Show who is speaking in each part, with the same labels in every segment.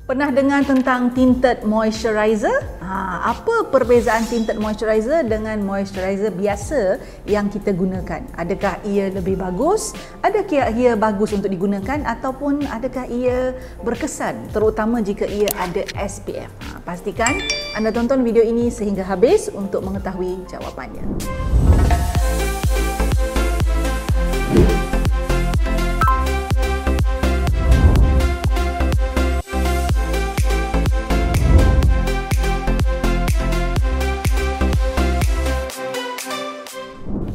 Speaker 1: Pernah dengar tentang tinted moisturizer? Apa perbezaan tinted moisturizer dengan moisturizer biasa yang kita gunakan? Adakah ia lebih bagus? Adakah ia bagus untuk digunakan ataupun adakah ia berkesan terutama jika ia ada SPF? Pastikan anda tonton video ini sehingga habis untuk mengetahui jawapannya.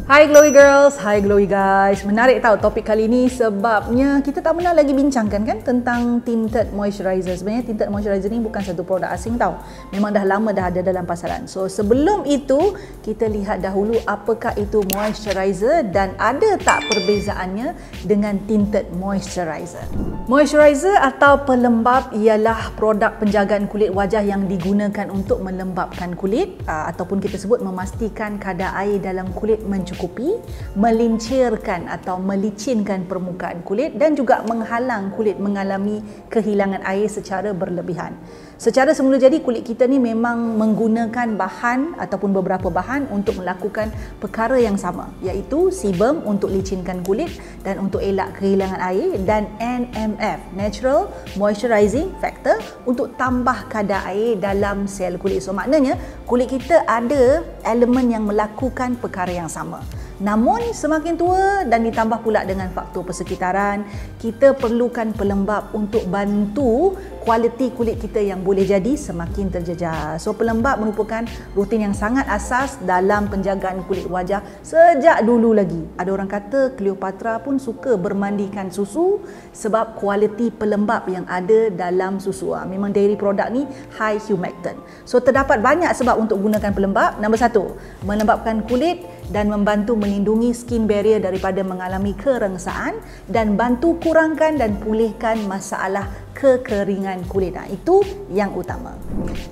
Speaker 1: Hai Glowy Girls, hai Glowy Guys. Menarik tahu topik kali ini sebabnya kita tak pernah lagi bincangkan kan tentang tinted moisturizer. Sebenarnya tinted moisturizer ni bukan satu produk asing tahu. Memang dah lama dah ada dalam pasaran. So sebelum itu kita lihat dahulu apakah itu moisturizer dan ada tak perbezaannya dengan tinted moisturizer. Moisturizer atau pelembap ialah produk penjagaan kulit wajah yang digunakan untuk melembapkan kulit ataupun kita sebut memastikan kadar air dalam kulit mencukupi, melincirkan atau melicinkan permukaan kulit dan juga menghalang kulit mengalami kehilangan air secara berlebihan. Secara semula jadi kulit kita ni memang menggunakan bahan ataupun beberapa bahan untuk melakukan perkara yang sama, iaitu sebum untuk licinkan kulit dan untuk elak kehilangan air dan NMF, Natural Moisturizing Factor, untuk tambah kadar air dalam sel kulit. So maknanya kulit kita ada elemen yang melakukan perkara yang sama. Namun semakin tua dan ditambah pula dengan faktor persekitaran, kita perlukan pelembap untuk bantu kualiti kulit kita yang boleh jadi semakin terjejas. So pelembap merupakan rutin yang sangat asas dalam penjagaan kulit wajah sejak dulu lagi. Ada orang kata Cleopatra pun suka bermandikan susu sebab kualiti pelembap yang ada dalam susu. Memang dairy product ni high humectant. So terdapat banyak sebab untuk gunakan pelembap. Nombor satu, melembapkan kulit dan membantu melindungi skin barrier daripada mengalami kerengsaan dan bantu kurangkan dan pulihkan masalah kekeringan kulit. Itu yang utama.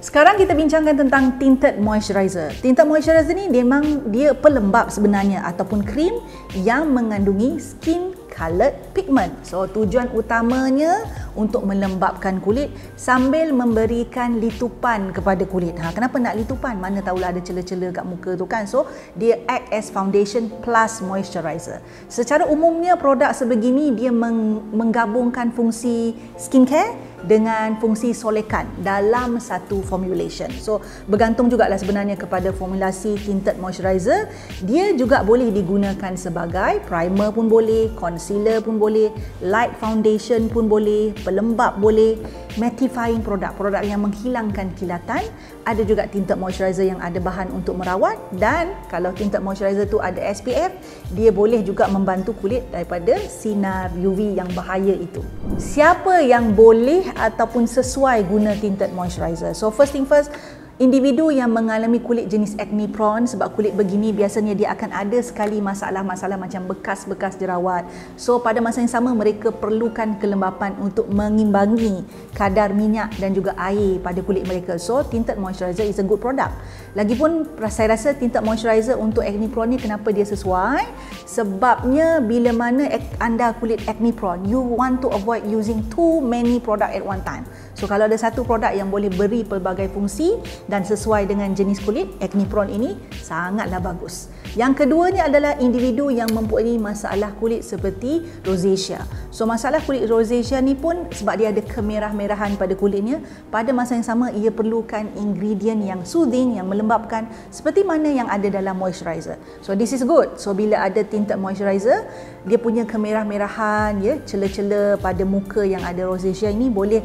Speaker 1: Sekarang kita bincangkan tentang tinted moisturizer. Tinted moisturizer ni memang dia pelembap sebenarnya ataupun krim yang mengandungi skin colored pigment. So tujuan utamanya untuk melembapkan kulit sambil memberikan litupan kepada kulit. Kenapa nak litupan? Mana tahulah ada celah-celah kat muka tu kan. So dia act as foundation plus moisturizer. Secara umumnya produk sebegini dia menggabungkan fungsi skincare dengan fungsi solekan dalam satu formulation. So bergantung jugalah sebenarnya kepada formulasi tinted moisturizer. Dia juga boleh digunakan sebagai primer pun boleh, concealer pun boleh, light foundation pun boleh, pelembap boleh, mattifying produk yang menghilangkan kilatan. Ada juga tinted moisturizer yang ada bahan untuk merawat, dan kalau tinted moisturizer tu ada SPF, dia boleh juga membantu kulit daripada sinar UV yang bahaya itu. Siapa yang boleh ataupun sesuai guna tinted moisturizer? So first thing first, individu yang mengalami kulit jenis acne prone, sebab kulit begini biasanya dia akan ada sekali masalah-masalah macam bekas-bekas jerawat. So pada masa yang sama mereka perlukan kelembapan untuk mengimbangi kadar minyak dan juga air pada kulit mereka. So tinted moisturizer is a good product. Lagipun saya rasa tinted moisturizer untuk acne prone ni kenapa dia sesuai? Sebabnya bila mana anda kulit acne prone, you want to avoid using too many product at one time. So kalau ada satu produk yang boleh beri pelbagai fungsi dan sesuai dengan jenis kulit, acne prone ini sangatlah bagus. Yang keduanya adalah individu yang mempunyai masalah kulit seperti rosacea. So masalah kulit rosacea ni pun sebab dia ada kemerah-merahan pada kulitnya, pada masa yang sama ia perlukan ingredient yang soothing, yang melembapkan seperti mana yang ada dalam moisturizer. So this is good. So bila ada tinted moisturizer, dia punya kemerah-merahan, celah-celah pada muka yang ada rosacea ini boleh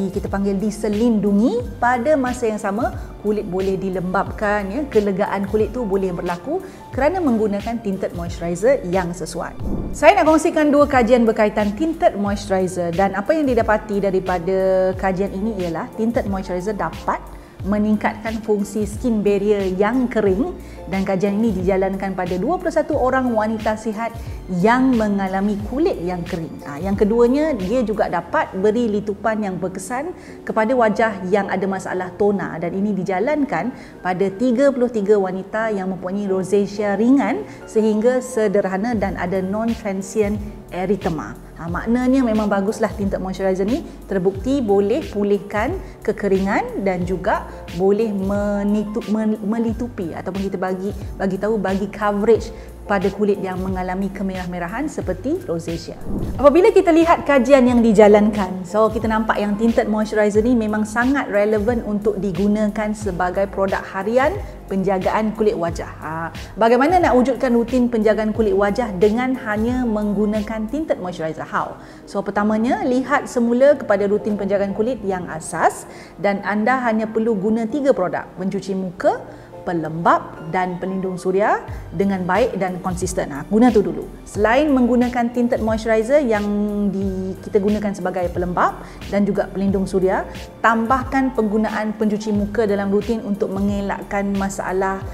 Speaker 1: kita panggil diselindungi. Pada masa yang sama kulit boleh dilembapkan, kelegaan kulit tu boleh berlaku kerana menggunakan tinted moisturizer yang sesuai. Saya nak kongsikan dua kajian berkaitan tinted moisturizer, dan apa yang didapati daripada kajian ini ialah tinted moisturizer dapat meningkatkan fungsi skin barrier yang kering, dan kajian ini dijalankan pada 21 orang wanita sihat yang mengalami kulit yang kering. Yang keduanya, dia juga dapat beri litupan yang berkesan kepada wajah yang ada masalah tona, dan ini dijalankan pada 33 wanita yang mempunyai rosacea ringan sehingga sederhana dan ada non-transient erythema. Maknanya memang baguslah tinted moisturizer ni, terbukti boleh pulihkan kekeringan dan juga boleh melitupi ataupun kita bagi coverage pada kulit yang mengalami kemerah-merahan seperti rosacea. Apabila kita lihat kajian yang dijalankan, so kita nampak yang tinted moisturizer ni memang sangat relevan untuk digunakan sebagai produk harian penjagaan kulit wajah. Bagaimana nak wujudkan rutin penjagaan kulit wajah dengan hanya menggunakan tinted moisturizer? How? So pertamanya, lihat semula kepada rutin penjagaan kulit yang asas dan anda hanya perlu guna 3 produk: pencuci muka, pelembap dan pelindung suria dengan baik dan konsisten. Guna tu dulu. Selain menggunakan tinted moisturizer yang kita gunakan sebagai pelembap dan juga pelindung suria, tambahkan penggunaan pencuci muka dalam rutin untuk mengelakkan masalah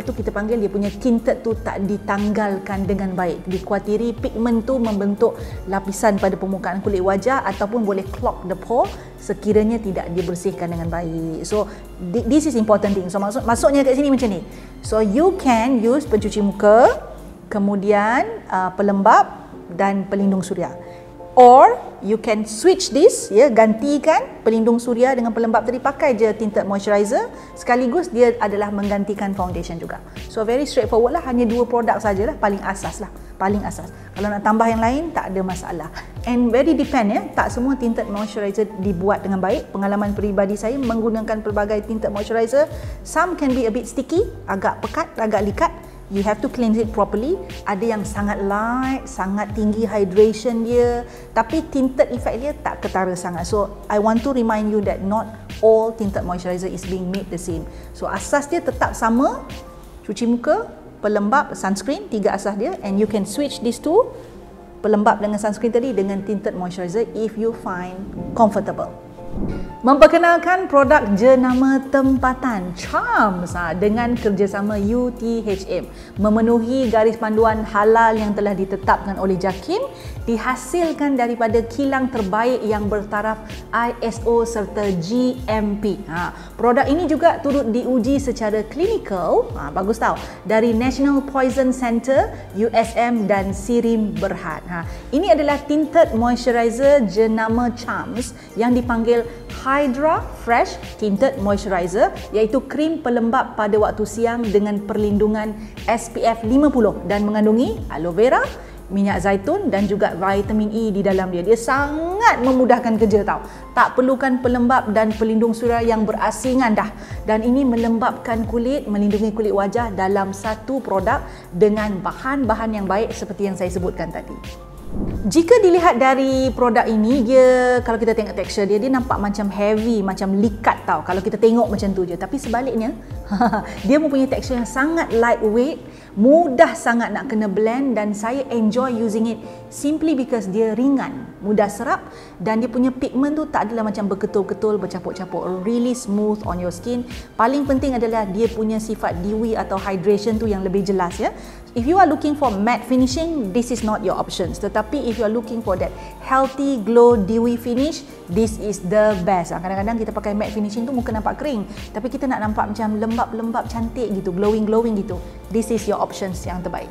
Speaker 1: kita panggil dia punya tinted tu tak ditanggalkan dengan baik. Dikhawatiri pigmen tu membentuk lapisan pada permukaan kulit wajah ataupun boleh clog the pore sekiranya tidak dibersihkan dengan baik. So this is important thing. So maksudnya kat sini macam ni. So you can use pencuci muka, kemudian pelembap dan pelindung suria. Or you can switch this, gantikan pelindung suria dengan pelembap tadi, pakai je tinted moisturizer, sekaligus dia adalah menggantikan foundation juga. So very straightforward lah, hanya 2 produk sajalah, paling asas. Kalau nak tambah yang lain tak ada masalah. And very depend tak semua tinted moisturizer dibuat dengan baik. Pengalaman peribadi saya menggunakan pelbagai tinted moisturizer, some can be a bit sticky, agak pekat, agak likat. You have to cleanse it properly. Ada yang sangat light, sangat tinggi hydration dia, tapi tinted effect dia tak ketara sangat. So I want to remind you that not all tinted moisturizer is being made the same. So asas dia tetap sama, cuci muka, pelembap, sunscreen, 3 asas dia, and you can switch these two, pelembap dengan sunscreen tadi dengan tinted moisturizer if you find comfortable. Memperkenalkan produk jenama tempatan Charms dengan kerjasama UTHM, memenuhi garis panduan halal yang telah ditetapkan oleh JAKIM, dihasilkan daripada kilang terbaik yang bertaraf ISO serta GMP. Produk ini juga turut diuji secara klinikal, bagus tau, dari National Poison Center, USM dan Sirim Berhad. Ini adalah tinted moisturizer jenama Charms yang dipanggil Hydra Fresh Tinted Moisturizer, iaitu krim pelembap pada waktu siang dengan perlindungan SPF 50 dan mengandungi aloe vera, minyak zaitun dan juga vitamin E di dalam dia. Dia sangat memudahkan kerja tau. Tak perlukan pelembap dan pelindung suria yang berasingan dah. Dan ini melembapkan kulit, melindungi kulit wajah dalam satu produk dengan bahan-bahan yang baik seperti yang saya sebutkan tadi. Jika dilihat dari produk ini, dia kalau kita tengok tekstur dia nampak macam heavy, macam likat tau kalau kita tengok macam tu je. Tapi sebaliknya, dia mempunyai tekstur yang sangat lightweight, mudah sangat nak kena blend, dan saya enjoy using it simply because dia ringan, mudah serap, dan dia punya pigment tu tak adalah macam berketul-ketul, bercapuk-capuk, really smooth on your skin. Paling penting adalah dia punya sifat dewy atau hydration tu yang lebih jelas ya. If you are looking for matte finishing, this is not your options. Tetapi if you are looking for that healthy, glow, dewy finish, this is the best. Kadang-kadang kita pakai matte finishing tu muka nampak kering, tapi kita nak nampak macam lembap-lembap, cantik gitu, glowing-glowing gitu. This is your options yang terbaik.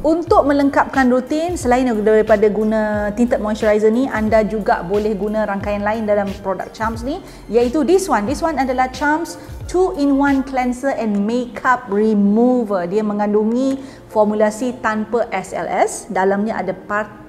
Speaker 1: Untuk melengkapkan rutin, selain daripada guna tinted moisturizer ni, anda juga boleh guna rangkaian lain dalam produk Charms ni, iaitu this one. This one adalah Charms 2-in-1 Cleanser and Makeup Remover. Dia mengandungi formulasi tanpa SLS. Dalamnya ada parti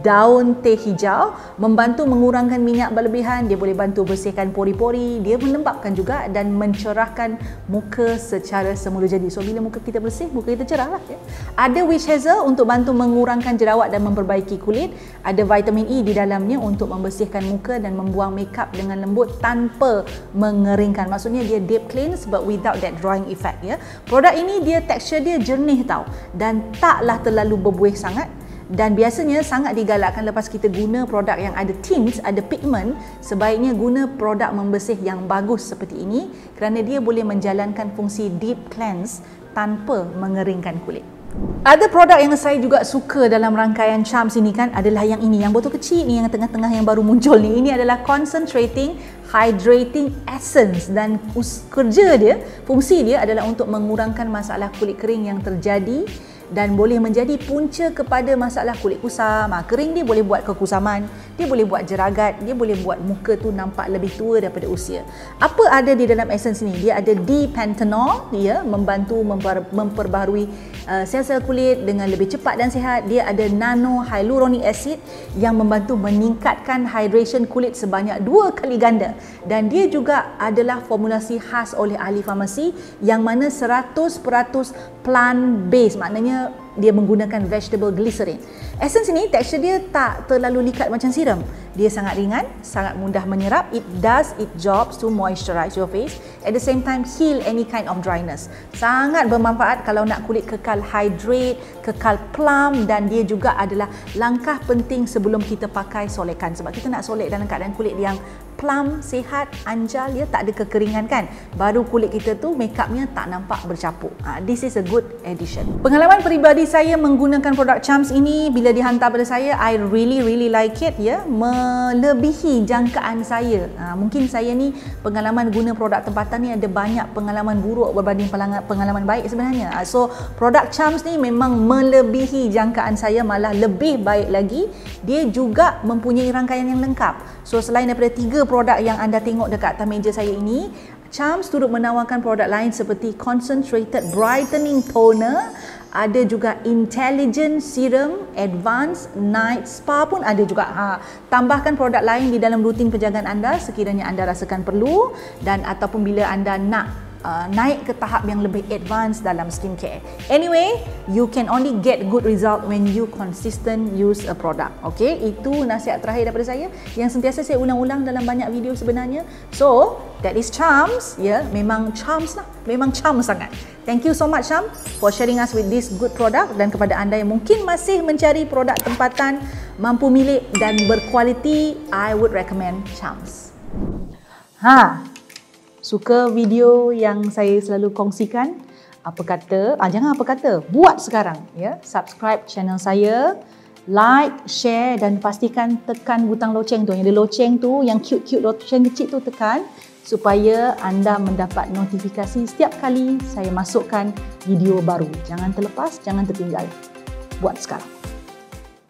Speaker 1: daun teh hijau, membantu mengurangkan minyak berlebihan. Dia boleh bantu bersihkan pori-pori, dia melembapkan juga dan mencerahkan muka secara semula jadi. So bila muka kita bersih, muka kita cerah lah ya. Ada witch hazel untuk bantu mengurangkan jerawat dan memperbaiki kulit. Ada vitamin E di dalamnya untuk membersihkan muka dan membuang makeup dengan lembut tanpa mengeringkan. Maksudnya dia deep cleanse but without that drying effect ya. Produk ini dia tekstur dia jernih tau, dan taklah terlalu berbuih sangat. Dan biasanya sangat digalakkan lepas kita guna produk yang ada tints, ada pigment, sebaiknya guna produk membersih yang bagus seperti ini kerana dia boleh menjalankan fungsi deep cleanse tanpa mengeringkan kulit. Ada produk yang saya juga suka dalam rangkaian Charms ini kan adalah yang ini, yang botol kecil ni, yang tengah-tengah yang baru muncul ni. Ini adalah Concentrating Hydrating Essence, dan kerja dia, fungsi dia adalah untuk mengurangkan masalah kulit kering yang terjadi dan boleh menjadi punca kepada masalah kulit kusam. Kering dia boleh buat kekusaman, dia boleh buat jeragat, dia boleh buat muka tu nampak lebih tua daripada usia. Apa ada di dalam essence ni? Dia ada D-panthenol, dia membantu memperbaharui sel-sel kulit dengan lebih cepat dan sihat. Dia ada nano hyaluronic acid yang membantu meningkatkan hydration kulit sebanyak 2 kali ganda, dan dia juga adalah formulasi khas oleh ahli farmasi yang mana 100% plant based, maknanya dia menggunakan vegetable glycerin. Essence ini tekstur dia tak terlalu likat macam serum. Dia sangat ringan, sangat mudah menyerap. It does its job to moisturize your face, at the same time heal any kind of dryness. Sangat bermanfaat kalau nak kulit kekal hydrate, kekal plump, dan dia juga adalah langkah penting sebelum kita pakai solekan, sebab kita nak solek dalam keadaan kulit yang plump, sihat, anjal, ya, tak ada kekeringan kan. Baru kulit kita tu makeupnya tak nampak bercapuk. This is a good addition. Pengalaman peribadi saya menggunakan produk Charms ini, bila dihantar pada saya, I really like it, ya, melebihi jangkaan saya. Mungkin saya ni pengalaman guna produk tempatan ni ada banyak pengalaman buruk berbanding pengalaman baik sebenarnya. So produk Charms ni memang melebihi jangkaan saya, malah lebih baik lagi. Dia juga mempunyai rangkaian yang lengkap. So selain daripada 3 produk yang anda tengok dekat atas meja saya ini, Charms turut menawarkan produk lain seperti Concentrated Brightening Toner, ada juga Intelligent Serum, Advanced Night Spa pun ada juga. Tambahkan produk lain di dalam rutin penjagaan anda sekiranya anda rasakan perlu, dan ataupun bila anda nak naik ke tahap yang lebih advance dalam skincare. Anyway, you can only get good result when you consistent use a product. Okay, itu nasihat terakhir daripada saya yang sentiasa saya ulang-ulang dalam banyak video sebenarnya. So, that is Charms. Ya, memang Charms lah. Memang Charms sangat. Thank you so much Charms for sharing us with this good product, dan kepada anda yang mungkin masih mencari produk tempatan mampu milik dan berkualiti, I would recommend Charms. Suka video yang saya selalu kongsikan? Apa kata? Jangan apa kata, buat sekarang, ya. Subscribe channel saya, like, share, dan pastikan tekan butang loceng tu. Yang ada loceng tu, yang cute-cute loceng kecil tu, tekan supaya anda mendapat notifikasi setiap kali saya masukkan video baru. Jangan terlepas, jangan tertinggal. Buat sekarang.